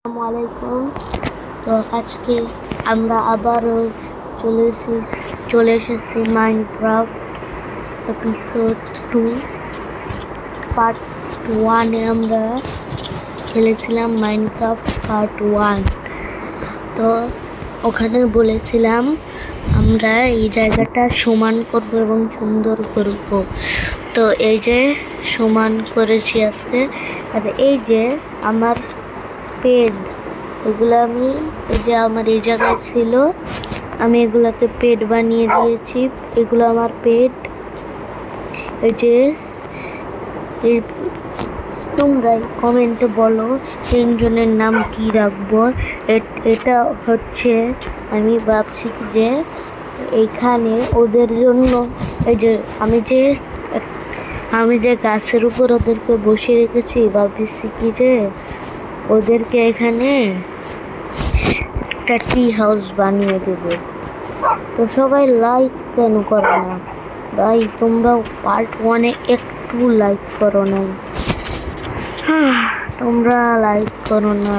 আসসালামু আলাইকুম। তো আজকে আমরা আবারও চলে এসেছি মাইনক্রাফট এপিসোড 2 পার্ট 1-এ। আমরা খেলেছিলাম মাইনক্রাফট পার্ট 1। তো ওখানে বলেছিলাম আমরা এই জায়গাটা সমান করব এবং সুন্দর করব। তো এই যে সমান করেছি আজকে। আর এই যে আমার পেড, এগুলো আমি এই যে আমার এই জায়গায় ছিল, আমি এগুলাকে পেড বানিয়ে দিয়েছি। এগুলো আমার পেড। এই যে তোমরাই কমেন্টে বলো তিনজনের নাম কি রাখবো। এটা হচ্ছে আমি ভাবছি যে এইখানে ওদের জন্য এই যে আমি যে গাছের উপর ওদেরকে বসিয়ে রেখেছি, ভাবছি কি যে ওদেরকে এখানে একটা টি হাউস বানিয়ে দেব। তো সবাই লাইক কেন করো না ভাই? তোমরাও পার্ট 1-এ একটু লাইক করো না, তোমরা লাইক করো না।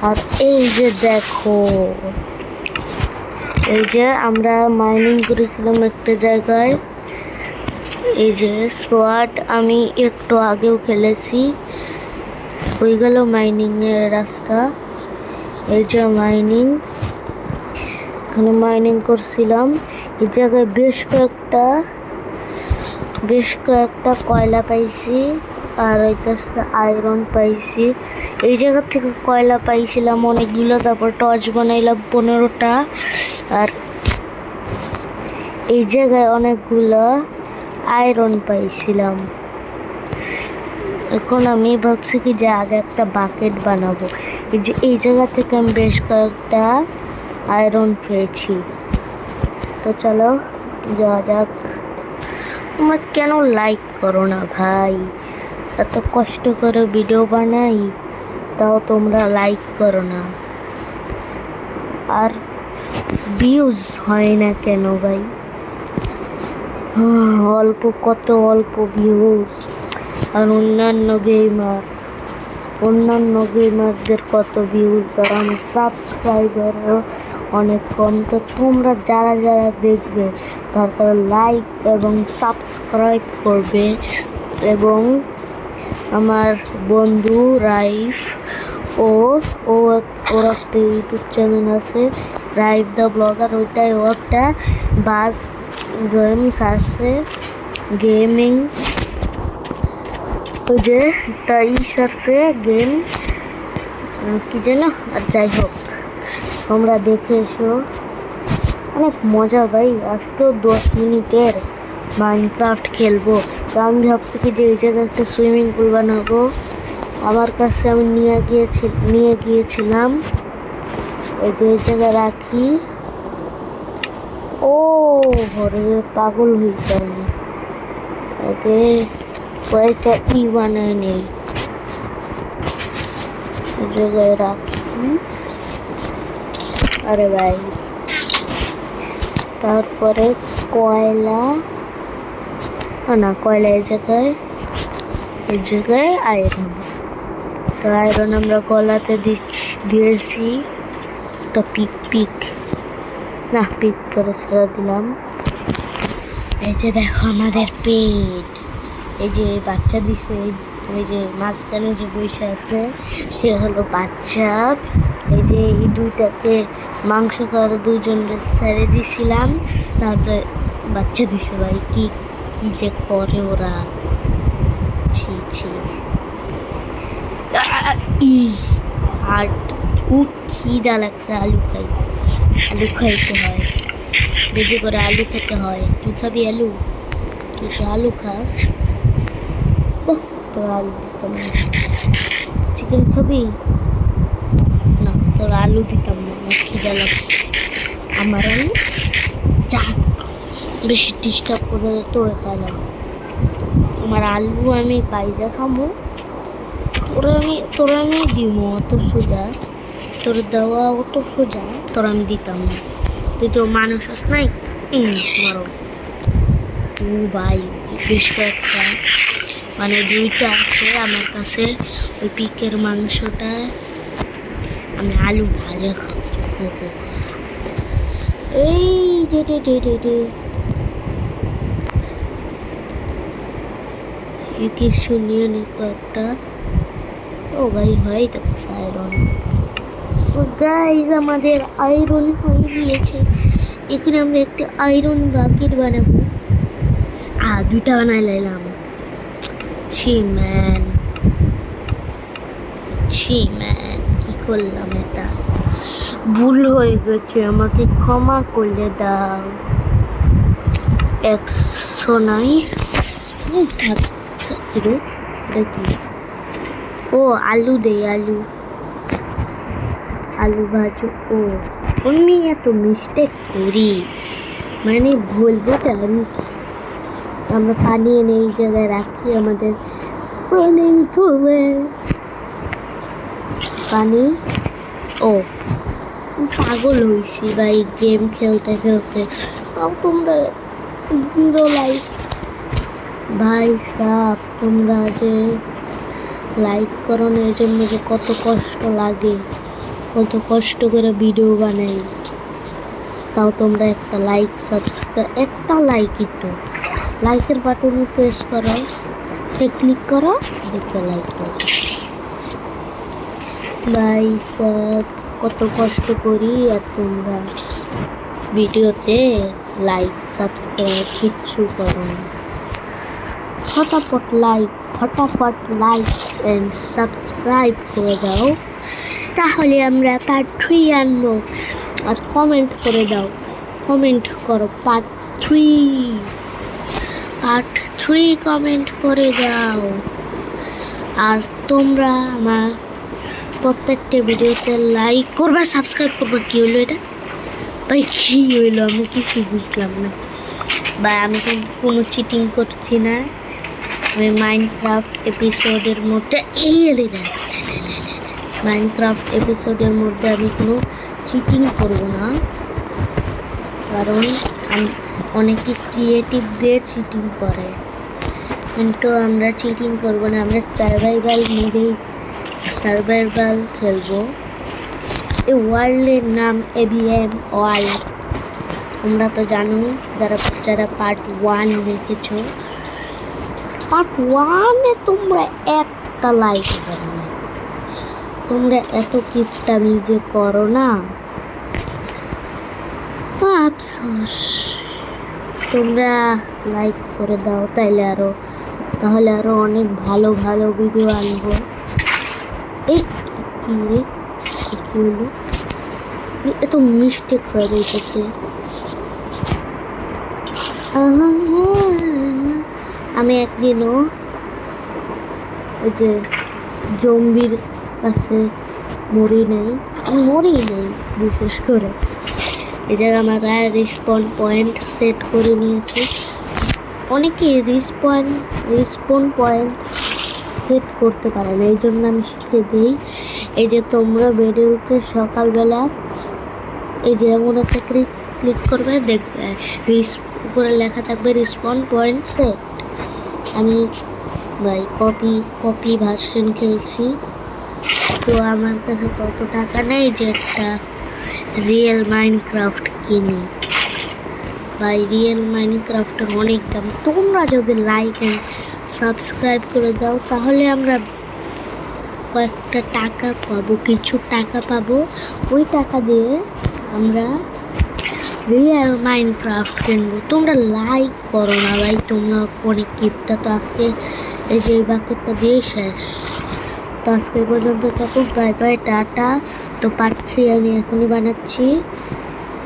আর এই যে দেখো, এই যে আমরা মাইনিং করেছিলাম একটা জায়গায়। এই যে সোয়াট আমি একটু আগেও খেলেছি, হয়ে গেল মাইনিং এর রাস্তা। এই যে এখানে মাইনিং করছিলাম। এই জায়গায় বেশ কয়েকটা কয়লা পাইছি, আর হইতেছে আয়রন পাইছি। এই জায়গা থেকে কয়লা পাইছিলাম অনেকগুলো, তারপর টর্চ বানাইলাম 15টা। আর এই জায়গায় অনেকগুলো আয়রন পাইছিলাম। এখন আমি ভাবছি কি যে আগে একটা বাকেট বানাবো। এই যে এই জায়গা থেকে আমি বেশ কয়েকটা আয়রন পেয়েছি। তো চলো যাওয়া যাক। তোমরা কেন লাইক করো না ভাই? এত কষ্ট করে ভিডিও বানাই, তাও তোমরা লাইক করো না। আর ভিউজ হয় না কেন ভাই? কত অল্প ভিউজ। আর অন্যান্য গেমারদের কত ভিউজ, আর আমার সাবস্ক্রাইবারও অনেক কম। তো তোমরা যারা দেখবে তারা লাইক এবং সাবস্ক্রাইব করবে। এবং আমার বন্ধু রাইফ ওর একটা ইউটিউব চ্যানেল আছে, রাইফ দ্য ব্লগার। ওইটাই ও একটা বাস গেম সারছে, গেমিং। ওই যে তাই সারছে গেম কি যেন, আর যাই হোক তোমরা দেখে এসো, অনেক মজা ভাই। আজ তো 10 মিনিটের মাইনক্রাফট খেলবো। তো আমি ভাবছি কি যে এই জায়গায় একটা সুইমিং পুল বানাবো। আমার কাছে আমি নিয়ে গিয়েছিলাম। এই যে এই জায়গায় রাখি। ও ঘরে পাগল হয়েছে, আমি আগে কয়েকটা বানায় নেই, জায়গায় রাখি। আরে ভাই, তারপরে কয়লা এই জায়গায় আয়রন। তো আয়রন আমরা গলাতে দিয়েছি একটা পিক করে ছেড়ে দিলাম। এই যে দেখো আমাদের পেট। এই যে বাচ্চা দিছে, ওই যে মাঝখানে যে বসে আছে সে হলো বাচ্চা। এই যে এই দুইটাকে মাংস খাওয়ার দুজনকে ছেড়ে দিছিলাম, তারপরে বাচ্চা দিছে। ভাই কি যে করে ওরা, ছি আর খিদা লাগছে। আলু খাইতে হয়, বেশি করে আলু খেতে হয়। তুই খাবি আলু? তুই তো আলু খাস। তোর আলু দিতাম না। চিকেন খাবি না? তোর আলু দিতাম না, আমার খিদা লাগছে। আমার আলু যা বেশি ডিস্টার্ব করে তোরে খাইলাম। আমার আলু আমি বাইজা খামো, তোরা আমি দিব। অত সোজা তোর দেওয়া, অত সোজা তোর আমি দিতাম না। তুই তো মানুষ আস নাই। মারো ভাই। বেশ কয়েকটা মানে 2টা আছে আমার কাছে। ওই পিকের মাংসটা আমি আলু ভাজা খাবো। এই কিছু নিয়ে নিত একটা। ও ভাই হয় তো আয়রন। সো গাইস আমাদের আয়রন হয়ে গিয়েছে। এখানে আমরা একটা আয়রন বাকেট বানাবো। দুইটা বানাই লাইলাম। ছি ম্যান কি করলাম, এটা ভুল হয়ে গেছে, আমাকে ক্ষমা করে দাও। 100 নাই থাক। দেখি ও আলু দে, আলু ভাজো। ও আমি এত মিস্টেক করি, মানে বলবো তো আমরা পানি এনে এই জায়গায় রাখি আমাদের সুইমিং পুলে পানি। ও পাগল হয়েছি ভাই গেম খেলতে খেলতে। তাও তোমরা 0 লাইক। ভাই সাব তোমরা যে লাইক করো না, এই জন্য যে কত কষ্ট লাগে, কত কষ্ট করে ভিডিও বানাই। তাও তোমরা একটা লাইক সাবস্ক্রাইব, একটা লাইকই তো, লাইকের বাটনে প্রেস করো, ক্লিক করো, দেখো লাইক করো। ভাই সাব কত কষ্ট করি, আর তোমরা ভিডিওতে লাইক সাবস্ক্রাইব কিচ্ছু করো না। ফটাফট লাইক এন্ড সাবস্ক্রাইব করে দাও, তাহলে আমরা পার্ট 3 আনবো। আর কমেন্ট করে দাও, কমেন্ট করো পার্ট 3 কমেন্ট করে দাও। আর তোমরা আমার প্রত্যেকটা ভিডিওতে লাইক করবা, সাবস্ক্রাইব করবা। কি হলো এটা ভাই, কি হইলো আমি কিছু বুঝলাম না ভাই। আমি কিন্তু কোনো চিটিং করছি না। আমি মাইনক্রাফট এপিসোডের মধ্যে আমি কোনো চিটিং করব না, কারণ অনেকে ক্রিয়েটিভ দিয়ে চিটিং করে, কিন্তু আমরা চিটিং করব না। আমরা সার্ভাইভাল খেলবো। এই ওয়ার্ল্ডের নাম ABM ওয়ার্ল্ড। তোমরা তো জানো, যারা পার্ট 1 দেখেছো, পার্ট 1-এ তোমরা একটা লাইক করো না। তোমরা এত কিপটামি যে করো না, আফসোস। তোমরা লাইক করে দাও, তাহলে আরো অনেক ভালো ভালো ভিডিও আনবো। এই কি হলো, এত মিস্টেক হয়ে গেছে। আমি একদিনও ওই যে জম্বির কাছে মরি নাই, বিশেষ করে এই জায়গায় আমার গায়ে রিসপন পয়েন্ট সেট করে নিয়েছি। অনেকে রিসপন পয়েন্ট সেট করতে পারে না, এই জন্য আমি শিখে দিই। এই যে তোমরা বেডে উঠে সকালবেলা এই যে এমন একটা ক্লিক করবে, দেখবে উপরে লেখা থাকবে রিসপন পয়েন্ট সেট। আমি ভাই কপি ভার্সন খেলছি, তো আমার কাছে তত টাকা নেই যে একটা রিয়েল মাইনক্রাফট কিনি। ভাই রিয়েল মাইনক্রাফটের অনেক দাম। তোমরা যদি লাইক এন্ড সাবস্ক্রাইব করে দাও, তাহলে আমরা কয়েকটা টাকা পাবো, কিছু টাকা পাবো। ওই টাকা দিয়ে আমরা রিয়েল মাইনক্রাফট কিনবো। তোমরা লাইক করো না ভাই, তোমরা অনেক কিপটা। তো আজকে এই যে বাকেটটা দিয়ে শেষ। তো আজকে পর্যন্ত থাকুক, বাই বাই, টাটা। তো পার্ট 3 আমি এখনই বানাচ্ছি।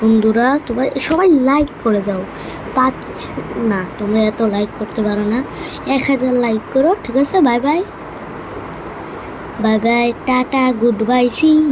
বন্ধুরা তোমরা সবাই লাইক করে দাও। তোমরা এত লাইক করতে পারো না, 1000 লাইক করো, ঠিক আছে? Bye bye, tata, good bye, C.